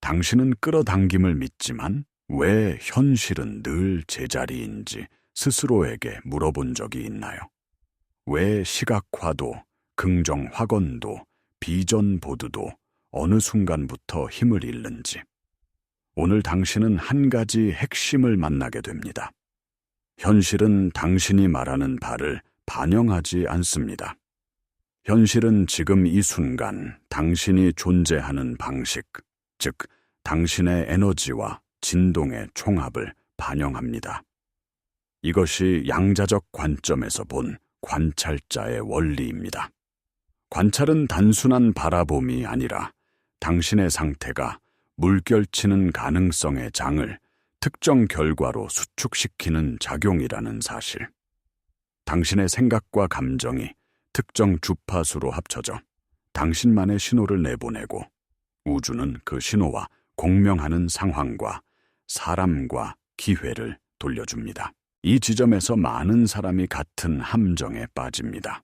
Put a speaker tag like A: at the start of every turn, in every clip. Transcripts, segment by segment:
A: 당신은 끌어당김을 믿지만 왜 현실은 늘 제자리인지 스스로에게 물어본 적이 있나요? 왜 시각화도, 긍정 확언도, 비전 보드도 어느 순간부터 힘을 잃는지. 오늘 당신은 한 가지 핵심을 만나게 됩니다. 현실은 당신이 말하는 바를 반영하지 않습니다. 현실은 지금 이 순간 당신이 존재하는 방식, 즉 당신의 에너지와 진동의 총합을 반영합니다. 이것이 양자적 관점에서 본 관찰자의 원리입니다. 관찰은 단순한 바라봄이 아니라 당신의 상태가 물결치는 가능성의 장을 특정 결과로 수축시키는 작용이라는 사실. 당신의 생각과 감정이 특정 주파수로 합쳐져 당신만의 신호를 내보내고 우주는 그 신호와 공명하는 상황과 사람과 기회를 돌려줍니다. 이 지점에서 많은 사람이 같은 함정에 빠집니다.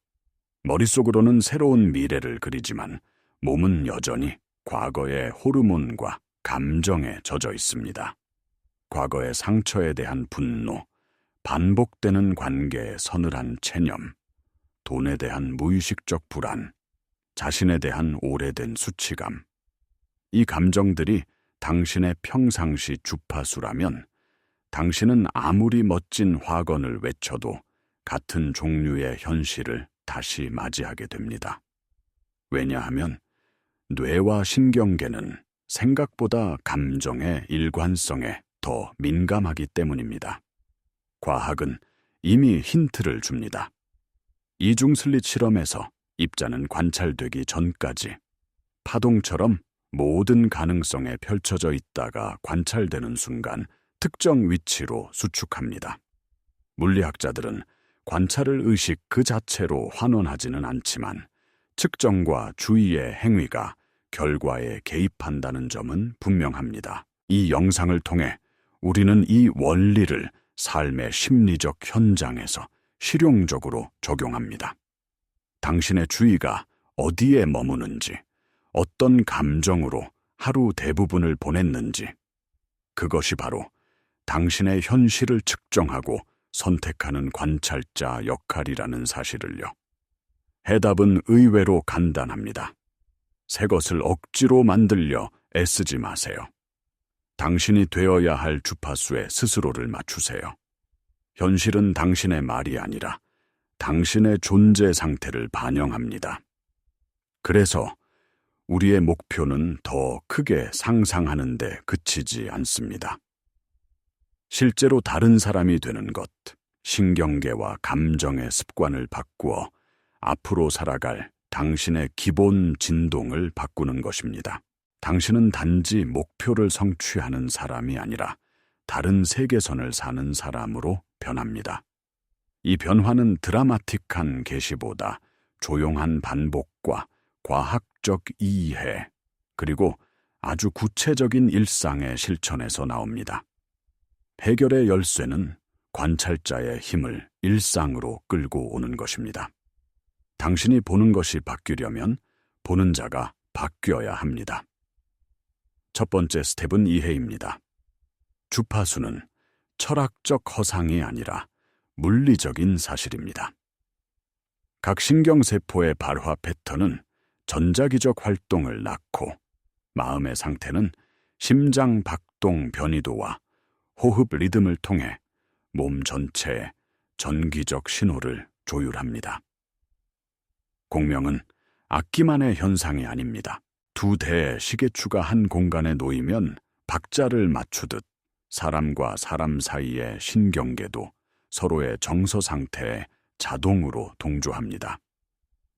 A: 머릿속으로는 새로운 미래를 그리지만 몸은 여전히 과거의 호르몬과 감정에 젖어 있습니다. 과거의 상처에 대한 분노, 반복되는 관계의 서늘한 체념, 돈에 대한 무의식적 불안, 자신에 대한 오래된 수치감. 이 감정들이 당신의 평상시 주파수라면 당신은 아무리 멋진 화건을 외쳐도 같은 종류의 현실을 다시 맞이하게 됩니다. 왜냐하면 뇌와 신경계는 생각보다 감정의 일관성에 더 민감하기 때문입니다. 과학은 이미 힌트를 줍니다. 이중슬릿 실험에서 입자는 관찰되기 전까지 파동처럼 모든 가능성에 펼쳐져 있다가 관찰되는 순간 특정 위치로 수축합니다. 물리학자들은 관찰을 의식 그 자체로 환원하지는 않지만 측정과 주의의 행위가 결과에 개입한다는 점은 분명합니다. 이 영상을 통해 우리는 이 원리를 삶의 심리적 현장에서 실용적으로 적용합니다. 당신의 주의가 어디에 머무는지, 어떤 감정으로 하루 대부분을 보냈는지, 그것이 바로 당신의 현실을 측정하고 선택하는 관찰자 역할이라는 사실을요. 해답은 의외로 간단합니다. 새 것을 억지로 만들려 애쓰지 마세요. 당신이 되어야 할 주파수에 스스로를 맞추세요. 현실은 당신의 말이 아니라 당신의 존재 상태를 반영합니다. 그래서 우리의 목표는 더 크게 상상하는 데 그치지 않습니다. 실제로 다른 사람이 되는 것, 신경계와 감정의 습관을 바꾸어 앞으로 살아갈 당신의 기본 진동을 바꾸는 것입니다. 당신은 단지 목표를 성취하는 사람이 아니라 다른 세계선을 사는 사람으로 변합니다. 이 변화는 드라마틱한 계시보다 조용한 반복과 과학적 이해, 그리고 아주 구체적인 일상의 실천에서 나옵니다. 해결의 열쇠는 관찰자의 힘을 일상으로 끌고 오는 것입니다. 당신이 보는 것이 바뀌려면 보는 자가 바뀌어야 합니다. 첫 번째 스텝은 이해입니다. 주파수는 철학적 허상이 아니라 물리적인 사실입니다. 각 신경세포의 발화 패턴은 전자기적 활동을 낳고 마음의 상태는 심장 박동 변이도와 호흡 리듬을 통해 몸 전체에 전기적 신호를 조율합니다. 공명은 악기만의 현상이 아닙니다. 두 대의 시계추가 한 공간에 놓이면 박자를 맞추듯 사람과 사람 사이의 신경계도 서로의 정서 상태에 자동으로 동조합니다.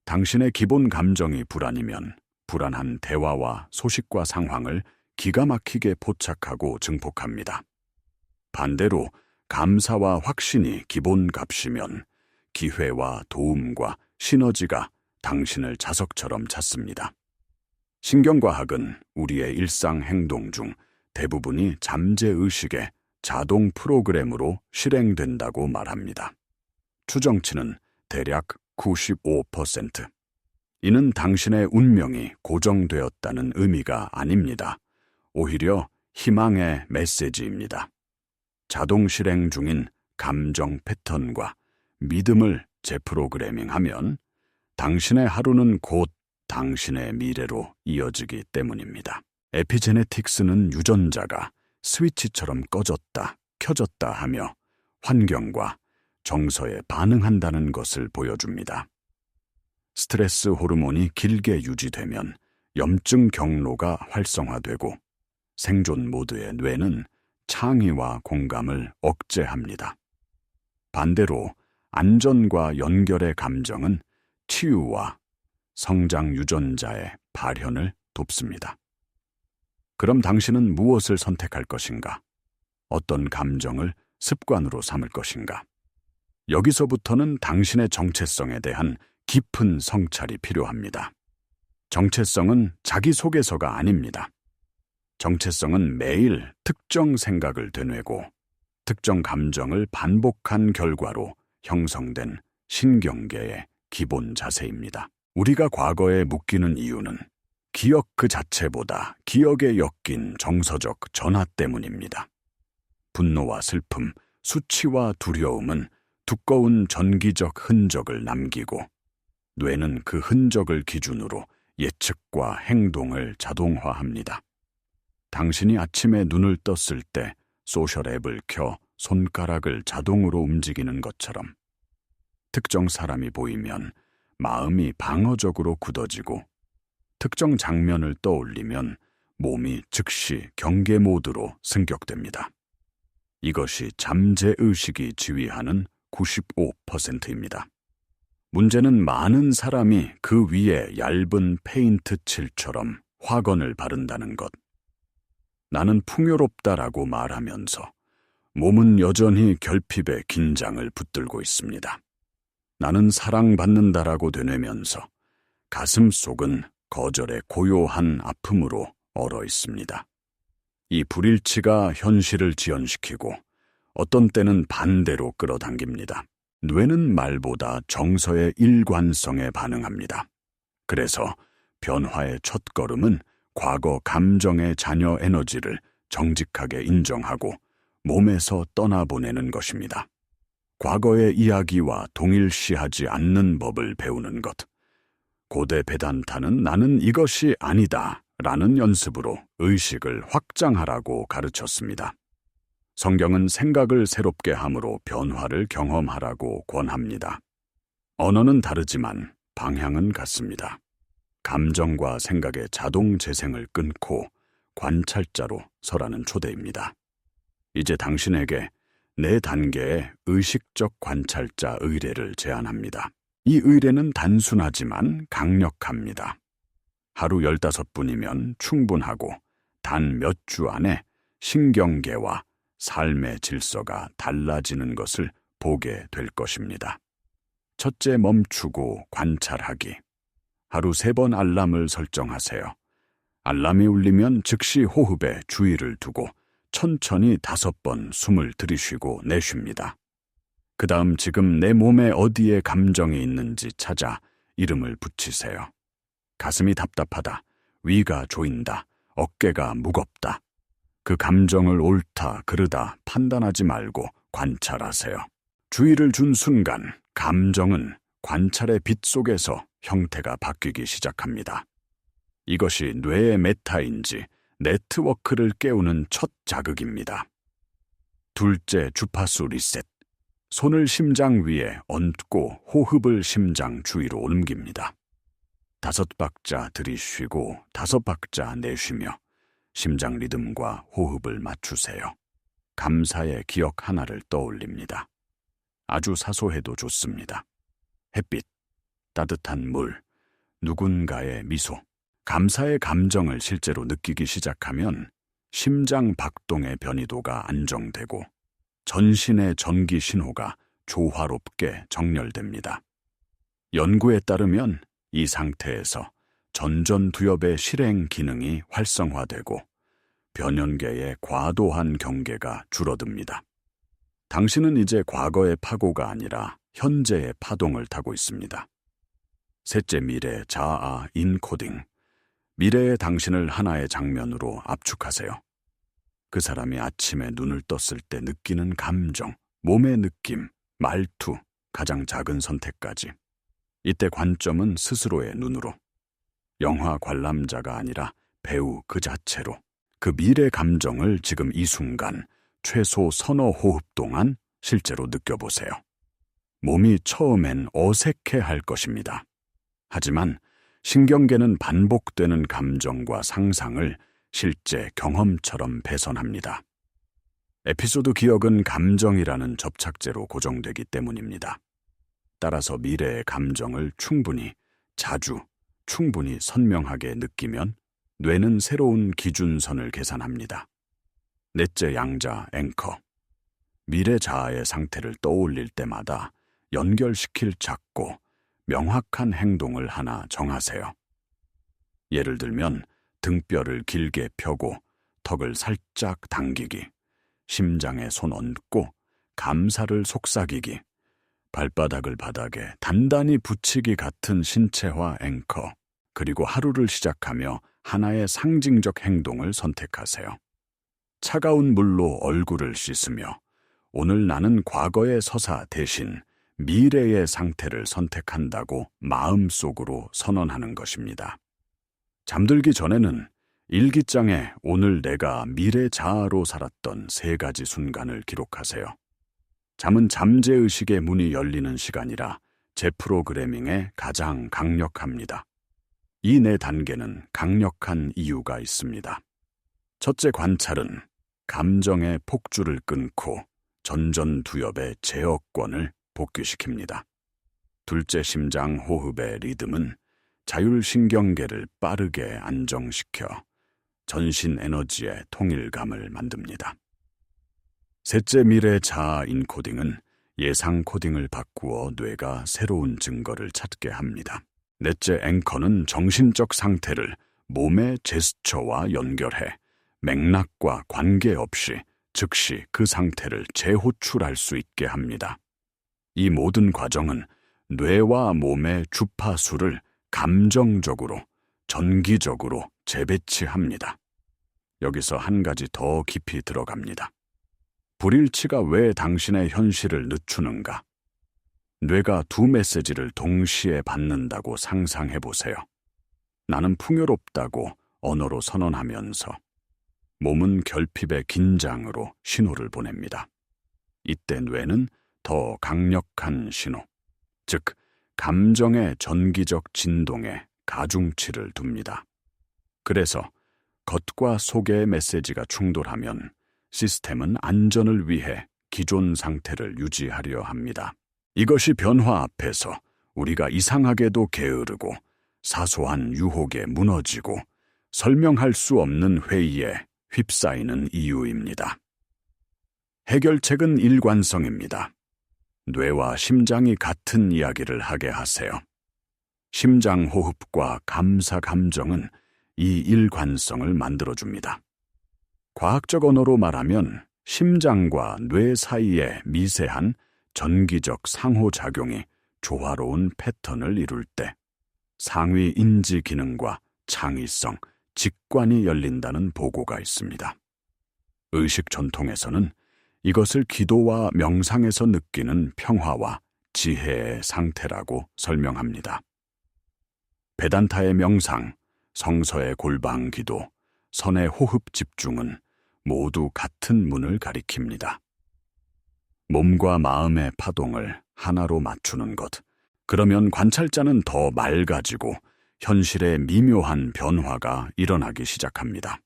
A: 당신의 기본 감정이 불안이면 불안한 대화와 소식과 상황을 기가 막히게 포착하고 증폭합니다. 반대로 감사와 확신이 기본 값이면 기회와 도움과 시너지가 당신을 자석처럼 찾습니다. 신경과학은 우리의 일상 행동 중 대부분이 잠재의식의 자동 프로그램으로 실행된다고 말합니다. 추정치는 대략 95%. 이는 당신의 운명이 고정되었다는 의미가 아닙니다. 오히려 희망의 메시지입니다. 자동 실행 중인 감정 패턴과 믿음을 재프로그래밍하면 당신의 하루는 곧 당신의 미래로 이어지기 때문입니다. 에피제네틱스는 유전자가 스위치처럼 꺼졌다, 켜졌다 하며 환경과 정서에 반응한다는 것을 보여줍니다. 스트레스 호르몬이 길게 유지되면 염증 경로가 활성화되고 생존 모드의 뇌는 창의와 공감을 억제합니다. 반대로 안전과 연결의 감정은 치유와 성장 유전자의 발현을 돕습니다. 그럼 당신은 무엇을 선택할 것인가? 어떤 감정을 습관으로 삼을 것인가? 여기서부터는 당신의 정체성에 대한 깊은 성찰이 필요합니다. 정체성은 자기소개서가 아닙니다. 정체성은 매일 특정 생각을 되뇌고 특정 감정을 반복한 결과로 형성된 신경계의 기본 자세입니다. 우리가 과거에 묶이는 이유는 기억 그 자체보다 기억에 엮인 정서적 전화 때문입니다. 분노와 슬픔, 수치와 두려움은 두꺼운 전기적 흔적을 남기고 뇌는 그 흔적을 기준으로 예측과 행동을 자동화합니다. 당신이 아침에 눈을 떴을 때 소셜 앱을 켜 손가락을 자동으로 움직이는 것처럼 특정 사람이 보이면 마음이 방어적으로 굳어지고 특정 장면을 떠올리면 몸이 즉시 경계 모드로 승격됩니다. 이것이 잠재의식이 지휘하는 95%입니다. 문제는 많은 사람이 그 위에 얇은 페인트 칠처럼 확언을 바른다는 것. 나는 풍요롭다라고 말하면서 몸은 여전히 결핍의 긴장을 붙들고 있습니다. 나는 사랑받는다라고 되뇌면서 가슴 속은 거절의 고요한 아픔으로 얼어 있습니다. 이 불일치가 현실을 지연시키고 어떤 때는 반대로 끌어당깁니다. 뇌는 말보다 정서의 일관성에 반응합니다. 그래서 변화의 첫걸음은 과거 감정의 잔여 에너지를 정직하게 인정하고 몸에서 떠나보내는 것입니다. 과거의 이야기와 동일시하지 않는 법을 배우는 것. 고대 베단타는 나는 이것이 아니다 라는 연습으로 의식을 확장하라고 가르쳤습니다. 성경은 생각을 새롭게 함으로 변화를 경험하라고 권합니다. 언어는 다르지만 방향은 같습니다. 감정과 생각의 자동 재생을 끊고 관찰자로 서라는 초대입니다. 이제 당신에게 4단계의 의식적 관찰자 의례를 제안합니다. 이 의례는 단순하지만 강력합니다. 하루 15분이면 충분하고 단 몇 주 안에 신경계와 삶의 질서가 달라지는 것을 보게 될 것입니다. 첫째, 멈추고 관찰하기. 하루 3번 알람을 설정하세요. 알람이 울리면 즉시 호흡에 주의를 두고 천천히 5번 숨을 들이쉬고 내쉽니다. 그 다음 지금 내 몸에 어디에 감정이 있는지 찾아 이름을 붙이세요. 가슴이 답답하다, 위가 조인다, 어깨가 무겁다. 그 감정을 옳다, 그르다 판단하지 말고 관찰하세요. 주의를 준 순간 감정은 관찰의 빛 속에서 형태가 바뀌기 시작합니다. 이것이 뇌의 메타인지 네트워크를 깨우는 첫 자극입니다. 둘째, 주파수 리셋. 손을 심장 위에 얹고 호흡을 심장 주위로 옮깁니다. 5박자 들이쉬고 5박자 내쉬며 심장 리듬과 호흡을 맞추세요. 감사의 기억 하나를 떠올립니다. 아주 사소해도 좋습니다. 햇빛, 따뜻한 물, 누군가의 미소. 감사의 감정을 실제로 느끼기 시작하면 심장 박동의 변이도가 안정되고 전신의 전기 신호가 조화롭게 정렬됩니다. 연구에 따르면 이 상태에서 전전두엽의 실행 기능이 활성화되고 변연계의 과도한 경계가 줄어듭니다. 당신은 이제 과거의 파고가 아니라 현재의 파동을 타고 있습니다. 셋째, 미래 자아 인코딩. 미래의 당신을 하나의 장면으로 압축하세요. 그 사람이 아침에 눈을 떴을 때 느끼는 감정, 몸의 느낌, 말투, 가장 작은 선택까지. 이때 관점은 스스로의 눈으로. 영화 관람자가 아니라 배우 그 자체로. 그 미래 감정을 지금 이 순간 최소 서너 호흡 동안 실제로 느껴보세요. 몸이 처음엔 어색해할 것입니다. 하지만 신경계는 반복되는 감정과 상상을 실제 경험처럼 배선합니다. 에피소드 기억은 감정이라는 접착제로 고정되기 때문입니다. 따라서 미래의 감정을 충분히, 자주, 충분히 선명하게 느끼면 뇌는 새로운 기준선을 계산합니다. 넷째 양자 앵커. 미래 자아의 상태를 떠올릴 때마다 연결시킬 작고 명확한 행동을 하나 정하세요. 예를 들면 등뼈를 길게 펴고 턱을 살짝 당기기, 심장에 손 얹고 감사를 속삭이기, 발바닥을 바닥에 단단히 붙이기 같은 신체화 앵커, 그리고 하루를 시작하며 하나의 상징적 행동을 선택하세요. 차가운 물로 얼굴을 씻으며 오늘 나는 과거의 서사 대신 미래의 상태를 선택한다고 마음속으로 선언하는 것입니다. 잠들기 전에는 일기장에 오늘 내가 미래 자아로 살았던 3가지 순간을 기록하세요. 잠은 잠재의식의 문이 열리는 시간이라 재프로그래밍에 가장 강력합니다. 이 4단계는 강력한 이유가 있습니다. 첫째 관찰은 감정의 폭주를 끊고 전전두엽의 제어권을 복귀시킵니다. 둘째 심장 호흡의 리듬은 자율신경계를 빠르게 안정시켜 전신 에너지의 통일감을 만듭니다. 셋째 미래 자아 인코딩은 예상 코딩을 바꾸어 뇌가 새로운 증거를 찾게 합니다. 넷째 앵커는 정신적 상태를 몸의 제스처와 연결해 맥락과 관계없이 즉시 그 상태를 재호출할 수 있게 합니다. 이 모든 과정은 뇌와 몸의 주파수를 감정적으로, 전기적으로 재배치합니다. 여기서 한 가지 더 깊이 들어갑니다. 불일치가 왜 당신의 현실을 늦추는가? 뇌가 2 메시지를 동시에 받는다고 상상해보세요. 나는 풍요롭다고 언어로 선언하면서 몸은 결핍의 긴장으로 신호를 보냅니다. 이때 뇌는 더 강력한 신호, 즉 감정의 전기적 진동에 가중치를 둡니다. 그래서 겉과 속의 메시지가 충돌하면 시스템은 안전을 위해 기존 상태를 유지하려 합니다. 이것이 변화 앞에서 우리가 이상하게도 게으르고 사소한 유혹에 무너지고 설명할 수 없는 회의에 휩싸이는 이유입니다. 해결책은 일관성입니다. 뇌와 심장이 같은 이야기를 하게 하세요. 심장 호흡과 감사 감정은 이 일관성을 만들어줍니다. 과학적 언어로 말하면 심장과 뇌 사이의 미세한 전기적 상호작용이 조화로운 패턴을 이룰 때 상위 인지 기능과 창의성, 직관이 열린다는 보고가 있습니다. 의식 전통에서는 이것을 기도와 명상에서 느끼는 평화와 지혜의 상태라고 설명합니다. 베단타의 명상, 성서의 골방 기도, 선의 호흡 집중은 모두 같은 문을 가리킵니다. 몸과 마음의 파동을 하나로 맞추는 것. 그러면 관찰자는 더 맑아지고 현실의 미묘한 변화가 일어나기 시작합니다.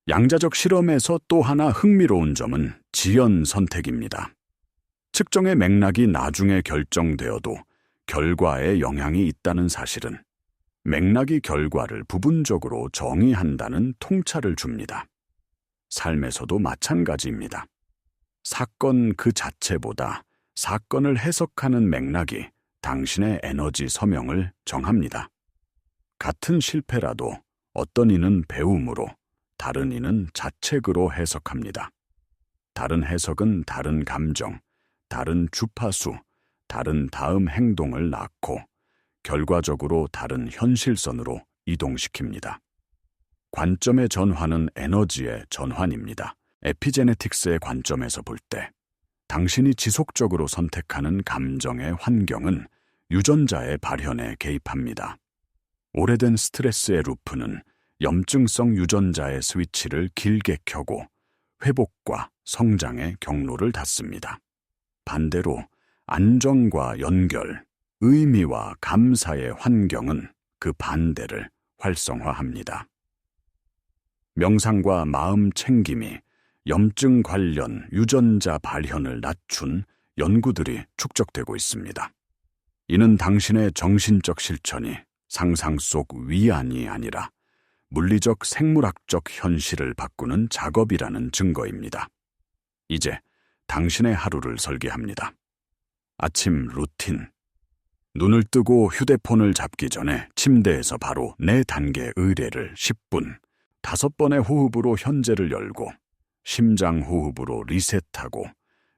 A: 양자적 실험에서 또 하나 흥미로운 점은 지연 선택입니다. 측정의 맥락이 나중에 결정되어도 결과에 영향이 있다는 사실은 맥락이 결과를 부분적으로 정의한다는 통찰을 줍니다. 삶에서도 마찬가지입니다. 사건 그 자체보다 사건을 해석하는 맥락이 당신의 에너지 서명을 정합니다. 같은 실패라도 어떤 이는 배움으로, 다른 이는 자책으로 해석합니다. 다른 해석은 다른 감정, 다른 주파수, 다른 다음 행동을 낳고 결과적으로 다른 현실선으로 이동시킵니다. 관점의 전환은 에너지의 전환입니다. 에피제네틱스의 관점에서 볼 때 당신이 지속적으로 선택하는 감정의 환경은 유전자의 발현에 개입합니다. 오래된 스트레스의 루프는 염증성 유전자의 스위치를 길게 켜고 회복과 성장의 경로를 닫습니다. 반대로 안정과 연결, 의미와 감사의 환경은 그 반대를 활성화합니다. 명상과 마음 챙김이 염증 관련 유전자 발현을 낮춘 연구들이 축적되고 있습니다. 이는 당신의 정신적 실천이 상상 속 위안이 아니라 물리적 생물학적 현실을 바꾸는 작업이라는 증거입니다. 이제 당신의 하루를 설계합니다. 아침 루틴. 눈을 뜨고 휴대폰을 잡기 전에 침대에서 바로 4단계 의례를 10분, 5번의 호흡으로 현재를 열고 심장 호흡으로 리셋하고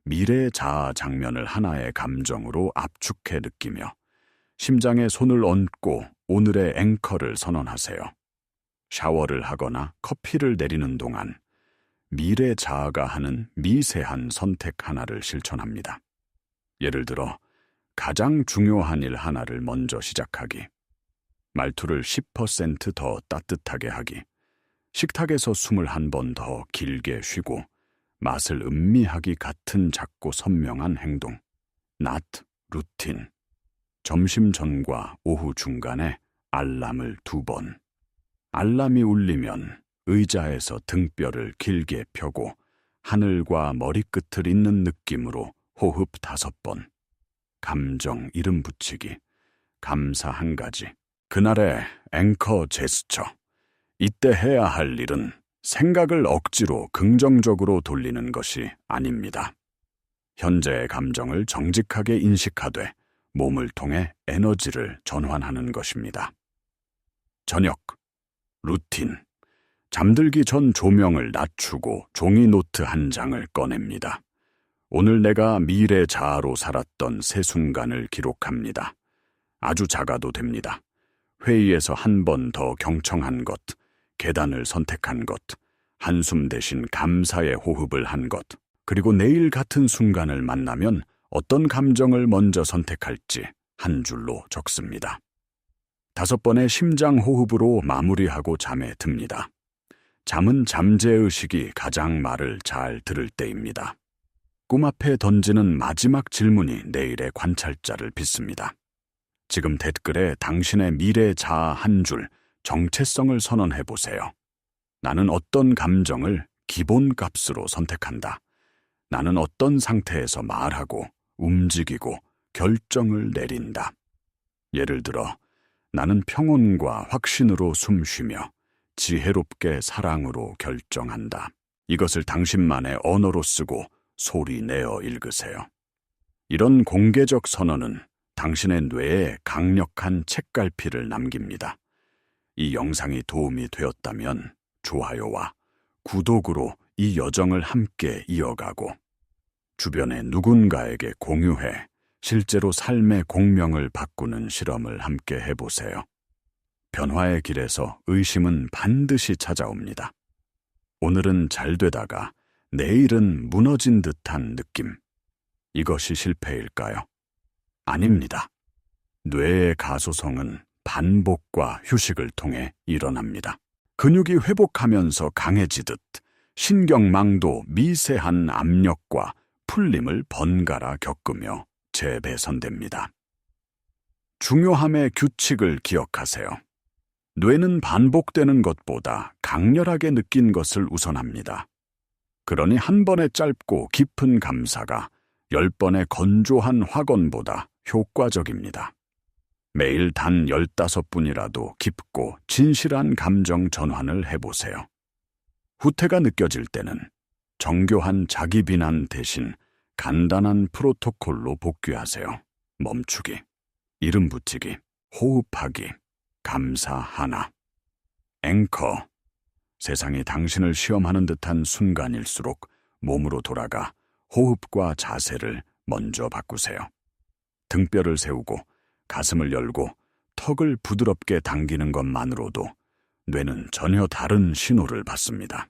A: 미래의 자아 장면을 하나의 감정으로 압축해 느끼며 심장에 손을 얹고 오늘의 앵커를 선언하세요. 샤워를 하거나 커피를 내리는 동안 미래 자아가 하는 미세한 선택 하나를 실천합니다. 예를 들어 가장 중요한 일 하나를 먼저 시작하기, 말투를 10% 더 따뜻하게 하기, 식탁에서 숨을 한 번 더 길게 쉬고 맛을 음미하기 같은 작고 선명한 행동, 낮 루틴, 점심 전과 오후 중간에 알람을 2번. 알람이 울리면 의자에서 등뼈를 길게 펴고 하늘과 머리끝을 잇는 느낌으로 호흡 5번. 감정 이름 붙이기, 감사 1가지. 그날의 앵커 제스처. 이때 해야 할 일은 생각을 억지로 긍정적으로 돌리는 것이 아닙니다. 현재의 감정을 정직하게 인식하되 몸을 통해 에너지를 전환하는 것입니다. 저녁, 루틴. 잠들기 전 조명을 낮추고 종이 노트 1장을 꺼냅니다. 오늘 내가 미래 자아로 살았던 새 순간을 기록합니다. 아주 작아도 됩니다. 회의에서 한 번 더 경청한 것, 계단을 선택한 것, 한숨 대신 감사의 호흡을 한 것, 그리고 내일 같은 순간을 만나면 어떤 감정을 먼저 선택할지 한 줄로 적습니다. 5번의 심장 호흡으로 마무리하고 잠에 듭니다. 잠은 잠재의식이 가장 말을 잘 들을 때입니다. 꿈 앞에 던지는 마지막 질문이 내일의 관찰자를 빚습니다. 지금 댓글에 당신의 미래 자아 한 줄, 정체성을 선언해 보세요. 나는 어떤 감정을 기본값으로 선택한다. 나는 어떤 상태에서 말하고, 움직이고, 결정을 내린다. 예를 들어, 나는 평온과 확신으로 숨쉬며 지혜롭게 사랑으로 결정한다. 이것을 당신만의 언어로 쓰고 소리 내어 읽으세요. 이런 공개적 선언은 당신의 뇌에 강력한 책갈피를 남깁니다. 이 영상이 도움이 되었다면 좋아요와 구독으로 이 여정을 함께 이어가고 주변의 누군가에게 공유해 실제로 삶의 공명을 바꾸는 실험을 함께 해보세요. 변화의 길에서 의심은 반드시 찾아옵니다. 오늘은 잘 되다가 내일은 무너진 듯한 느낌. 이것이 실패일까요? 아닙니다. 뇌의 가소성은 반복과 휴식을 통해 일어납니다. 근육이 회복하면서 강해지듯 신경망도 미세한 압력과 풀림을 번갈아 겪으며 재배선됩니다. 중요함의 규칙을 기억하세요. 뇌는 반복되는 것보다 강렬하게 느낀 것을 우선합니다. 그러니 한 번의 짧고 깊은 감사가 10번의 건조한 확언보다 효과적입니다. 매일 단 15분이라도 깊고 진실한 감정 전환을 해보세요. 후퇴가 느껴질 때는 정교한 자기 비난 대신 간단한 프로토콜로 복귀하세요. 멈추기, 이름 붙이기, 호흡하기, 감사 하나. 앵커. 세상이 당신을 시험하는 듯한 순간일수록 몸으로 돌아가 호흡과 자세를 먼저 바꾸세요. 등뼈를 세우고 가슴을 열고 턱을 부드럽게 당기는 것만으로도 뇌는 전혀 다른 신호를 받습니다.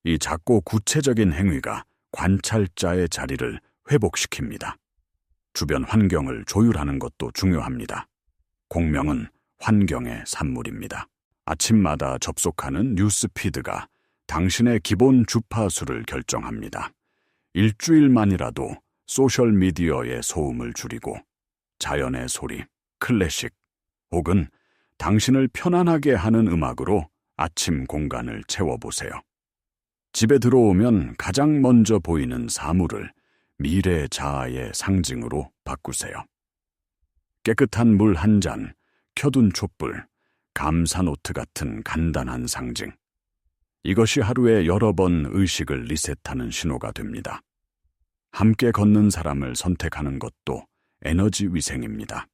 A: 이 작고 구체적인 행위가 관찰자의 자리를 회복시킵니다. 주변 환경을 조율하는 것도 중요합니다. 공명은 환경의 산물입니다. 아침마다 접속하는 뉴스피드가 당신의 기본 주파수를 결정합니다. 일주일만이라도 소셜미디어의 소음을 줄이고 자연의 소리, 클래식 혹은 당신을 편안하게 하는 음악으로 아침 공간을 채워보세요. 집에 들어오면 가장 먼저 보이는 사물을 미래 자아의 상징으로 바꾸세요. 깨끗한 물 한 잔, 켜둔 촛불, 감사 노트 같은 간단한 상징. 이것이 하루에 여러 번 의식을 리셋하는 신호가 됩니다. 함께 걷는 사람을 선택하는 것도 에너지 위생입니다.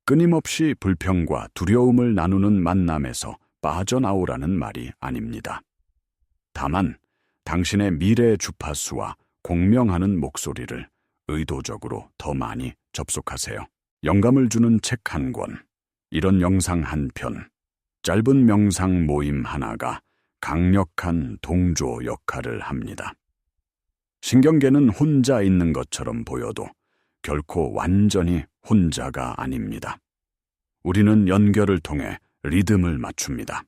A: 끊임없이 불평과 두려움을 나누는 만남에서 빠져나오라는 말이 아닙니다. 다만 당신의 미래 주파수와 공명하는 목소리를 의도적으로 더 많이 접속하세요. 영감을 주는 책 한 권, 이런 영상 한 편, 짧은 명상 모임 하나가 강력한 동조 역할을 합니다. 신경계는 혼자 있는 것처럼 보여도 결코 완전히 혼자가 아닙니다. 우리는 연결을 통해 리듬을 맞춥니다.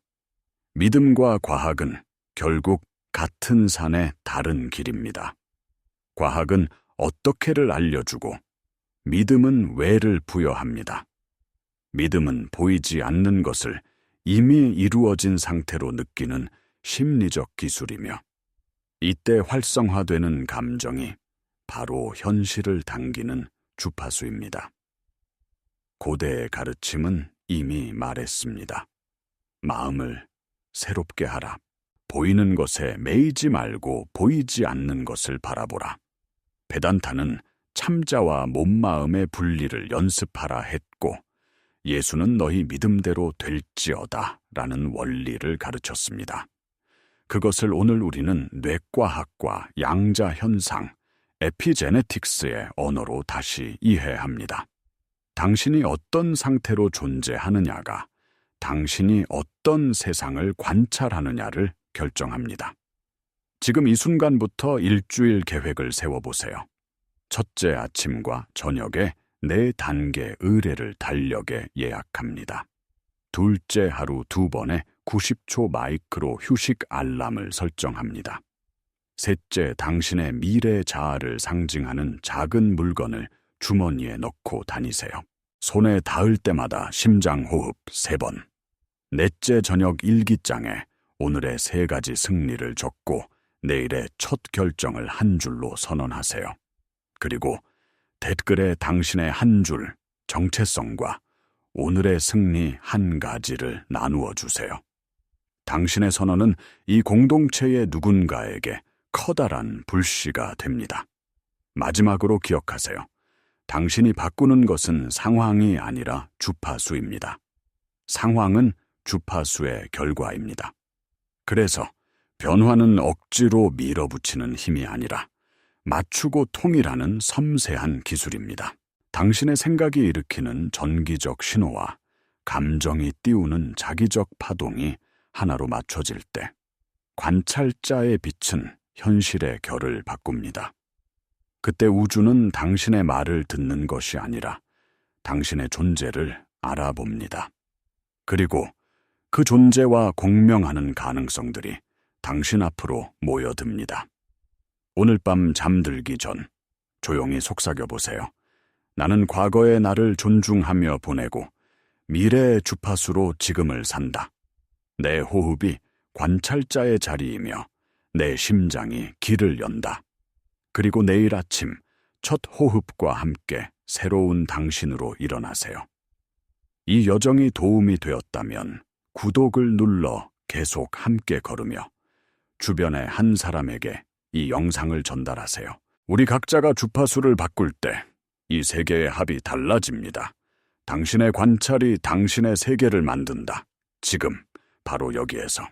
A: 믿음과 과학은 결국 같은 산의 다른 길입니다. 과학은 어떻게를 알려주고 믿음은 왜를 부여합니다. 믿음은 보이지 않는 것을 이미 이루어진 상태로 느끼는 심리적 기술이며 이때 활성화되는 감정이 바로 현실을 당기는 주파수입니다. 고대의 가르침은 이미 말했습니다. 마음을 새롭게 하라. 보이는 것에 매이지 말고 보이지 않는 것을 바라보라. 베단타는 참자와 몸마음의 분리를 연습하라 했고 예수는 너희 믿음대로 될지어다 라는 원리를 가르쳤습니다. 그것을 오늘 우리는 뇌과학과 양자 현상, 에피제네틱스의 언어로 다시 이해합니다. 당신이 어떤 상태로 존재하느냐가 당신이 어떤 세상을 관찰하느냐를 결정합니다. 지금 이 순간부터 일주일 계획을 세워보세요. 첫째 아침과 저녁에 4단계 의뢰를 달력에 예약합니다. 둘째 하루 2번의 90초 마이크로 휴식 알람을 설정합니다. 셋째, 당신의 미래 자아를 상징하는 작은 물건을 주머니에 넣고 다니세요. 손에 닿을 때마다 심장 호흡 3번. 넷째, 저녁 일기장에 오늘의 3가지 승리를 적고 내일의 첫 결정을 한 줄로 선언하세요. 그리고 댓글에 당신의 한 줄, 정체성과 오늘의 승리 1가지를 나누어 주세요. 당신의 선언은 이 공동체의 누군가에게 커다란 불씨가 됩니다. 마지막으로 기억하세요. 당신이 바꾸는 것은 상황이 아니라 주파수입니다. 상황은 주파수의 결과입니다. 그래서 변화는 억지로 밀어붙이는 힘이 아니라 맞추고 통일하는 섬세한 기술입니다. 당신의 생각이 일으키는 전기적 신호와 감정이 띄우는 자기적 파동이 하나로 맞춰질 때 관찰자의 빛은 현실의 결을 바꿉니다. 그때 우주는 당신의 말을 듣는 것이 아니라 당신의 존재를 알아봅니다. 그리고 그 존재와 공명하는 가능성들이 당신 앞으로 모여듭니다. 오늘 밤 잠들기 전 조용히 속삭여 보세요. 나는 과거의 나를 존중하며 보내고 미래의 주파수로 지금을 산다. 내 호흡이 관찰자의 자리이며 내 심장이 길을 연다. 그리고 내일 아침 첫 호흡과 함께 새로운 당신으로 일어나세요. 이 여정이 도움이 되었다면 구독을 눌러 계속 함께 걸으며 주변의 한 사람에게 이 영상을 전달하세요. 우리 각자가 주파수를 바꿀 때 이 세계의 합이 달라집니다. 당신의 관찰이 당신의 세계를 만든다. 지금 바로 여기에서.